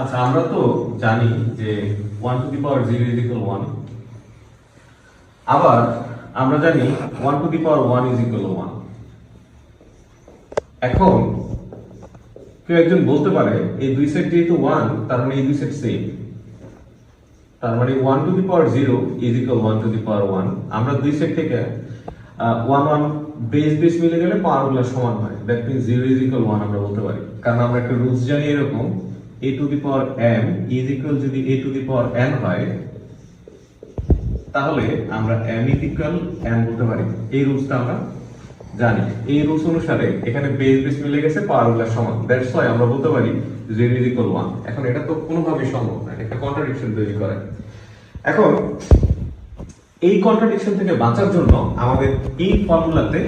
আচ্ছা, আমরা তো জানি যে 1 to the power 0 is equal 1। আবার আমরা জানি 1 to the power 1 is equal 1। এখন কেউ একজন বলতে পারে এই দুই সেট যেহেতু 1, তার মানে এই দুই সেট সেম। তার মানে 1 to the power 0 is equal 1 to the power 1। আমরা দুই সেট থেকে 1 1 বেস মিলে গেলে পাওয়ারগুলো সমান হয়। দ্যাট মিন্স 0 ইজ ইকুয়াল 1 আমরা বলতে পারি, কারণ আমরা একটা রুলস জানি এরকম, a two the power m is equal যদি a two the power n হয়, তাহলে আমরা m ইজ ইকুয়াল n বলতে পারি। এই রুলসটা আমরা জানি। এই রুলস অনুসারে এখানে বেস মিলে গেছে, পাওয়ারগুলো সমান। দ্যাটস ওয়াই আমরা বলতে পারি 0 ইজ ইকুয়াল 1। এখন এটা তো কোনোভাবেই সম্ভব না, একটা কন্ট্রাডিকশন তৈরি করে। এখন এই কন্ট্রাডিকশন থেকে বাঁচার জন্য আমাদের এই ফর্মুলাতে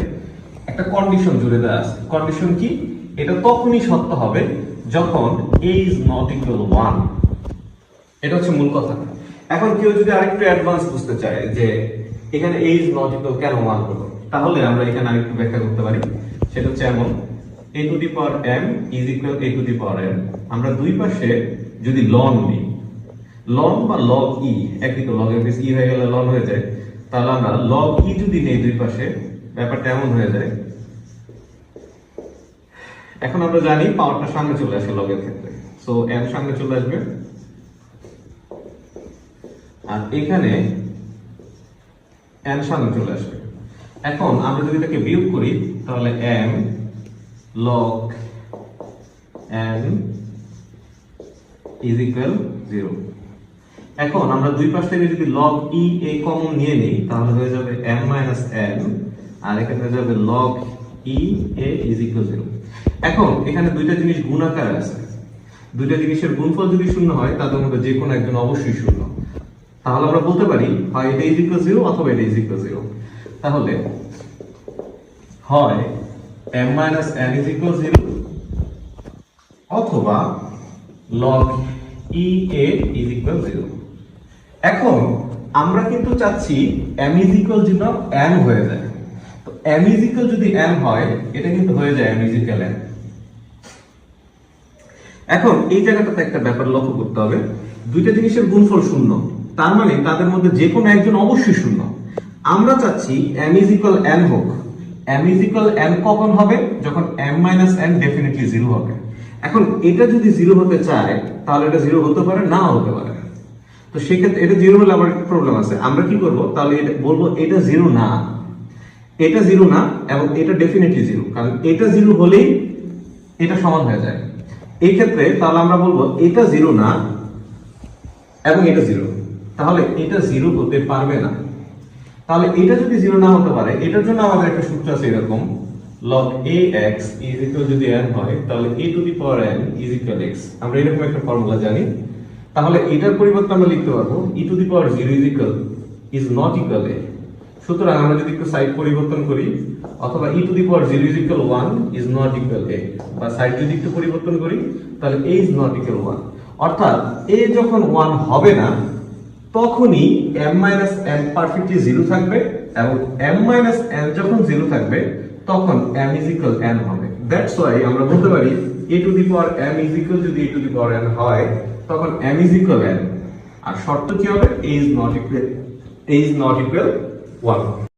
একটা কন্ডিশন জুড়ে দেওয়া আছে। কন্ডিশন কি? এটা তখনই সত্য হবে যখন a is not equal 1। এটা হচ্ছে মূল কথা। এখন কেউ যদি আরেকটু অ্যাডভান্স বুঝতে চায় যে এখানে a is not equal কেন 1 হলো, তাহলে আমরা এখানে আরেকটু ব্যাখ্যা করতে পারি। সেটা হচ্ছে এমন, a to the power m is equal a to the power n। আমরা দুই পাশে যদি ln নিই, ln বা log e, একই তো, log এর বেস e হয়ে গেলে ln হয়ে যায়, তাহলে আমরা log e যদি নেই দুই পাশে, ব্যাপারটা এমন হয়ে যায়। এখন আমরা জানি পাওয়ারটা সামনে চলে আসে log এর ক্ষেত্রে, সো m সামনে চলে আসবে, আর এখানে n সামনে চলে আসবে। এখন আমরা যদি এটাকে বিয়োগ করি, তাহলে m log n is equal 0। এখন আমরা দুই পাশ থেকে যদি log e a কমন নিয়ে নিই, তাহলে হয়ে যাবে m minus n, আর এখানে হয়ে যাবে log e a is equal 0। এখন এখানে দুইটা জিনিস গুণ আকারে আছে। দুইটা জিনিসের গুণফল যদি শূন্য হয়, তাদের মধ্যে যে কোনো একজন অবশ্যই শূন্য। তাহলে আমরা বলতে পারি হয় এটা is equal 0 অথবা এটা is equal 0। তাহলে হয় m minus n is equal 0 অথবা log e a is equal 0। এখন আমরা কিন্তু চাচ্ছি m is equal যেন n হয়ে যায়। তো m is equal যদি n হয়, এটা কিন্তু হয়ে যায় m is equal n। এখন এই জায়গাটাতে একটা ব্যাপার লক্ষ্য করতে হবে, দুইটা জিনিসের গুণফল শূন্য, তার মানে তাদের মধ্যে যে কোনো একজন অবশ্যই শূন্য। আমরা চাচ্ছি m is equal n হোক। m is equal n কখন হবে? যখন m minus n ডেফিনেটলি 0 হবে। এখন এটা যদি 0 হতে চায়, তাহলে এটা 0 হতে পারে, না হতে পারে। তো সেক্ষেত্রে এটা 0 হলে আবার একটা প্রবলেম আছে। আমরা কি করব? তাহলে এটা বলবো এটা 0 না, এটা 0 না, এবং এটা ডেফিনেটলি 0। কারণ এটা 0 হলেই এটা সমান হয়ে যায়। এই ক্ষেত্রে তাহলে আমরা বলবো এটা 0 না এবং এটা 0। তাহলে এটা 0 হতে পারবে না। তাহলে এটা যদি 0 না হতে পারে, এটার জন্য আমাদের একটা সূত্র আছে এরকম, log ax is equal যদি n হয়, তাহলে a to the power n is equal x। আমরা এরকম একটা ফর্মুলা জানি। তাহলে এটার পরিবর্তে আমরা লিখতে পারবো e to the power 0 is not equal a। সুতরাং আমরা যদি একটু সাইড পরিবর্তন করি, অথবা e to the power 0 is equal 1 is not equal a, বা সাইড যদি একটু পরিবর্তন করি, তাহলে a is not equal 1। অর্থাৎ a যখন 1 হবে না, তখনই m minus n পারফেক্টলি 0 থাকবে, এবং m minus n যখন 0 থাকবে, তখন m is equal n হবে। দ্যাটস ওয়াই আমরা বলতে পারি a to the power m is equal যদি a to the power n হয়, তখন m is equal n। আর শর্ত কি হবে? a is not equal 1।